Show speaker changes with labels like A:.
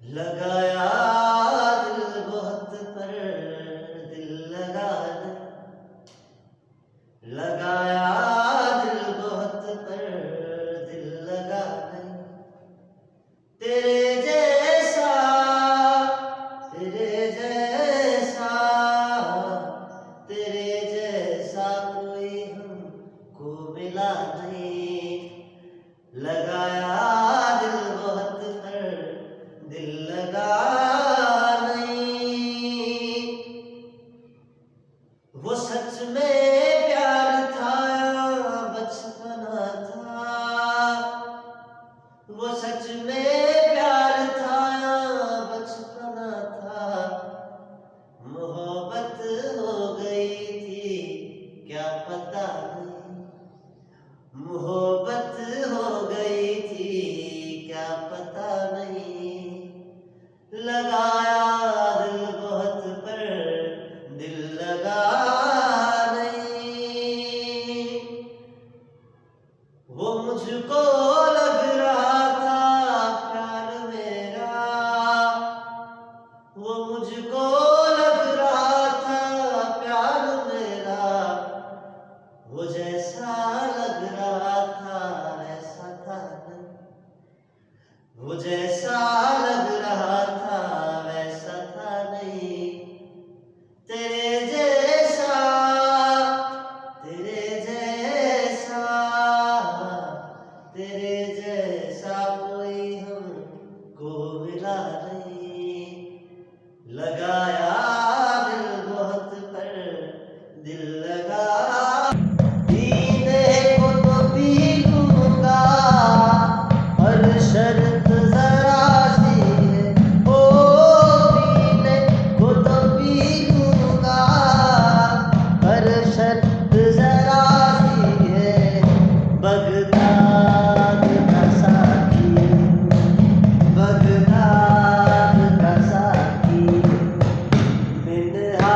A: लगाया दिल बहुत पर दिल लगा नहीं, लगाया दिल बहुत पर दिल लगा नहीं। तेरे जैसा तेरे जैसा तेरे जैसा कोई हमको मिला नहीं। लगाया दिल बहुत पर दिल लगा नहीं। वो सच में प्यार था बचपना था, वो सच में प्यार था बचपना था। मोहब्बत हो गई थी क्या पता नहीं, मोहब्बत हो गई थी क्या पता नहीं। लगाया दिल बहुत पर दिल लगा नहीं। वो मुझको लग रहा था प्यार मेरा, वो मुझको लग रहा था प्यार मेरा। वो जैसा लग रहा था ऐसा था नहीं, वो जैसा लग रहा था वैसा था नहीं। तेरे जैसा तेरे जैसा तेरे जैसा कोई हमको मिला नहीं। लगाया दिल बहुत पर दिल लगा। पीने को तो पी लूंगा हर शर्त जरा सी है, ओ पीने को तो पी लूंगा हर शर्त जरा सी है। बगदाद का साथी, बगदाद का साथी, मिन्हा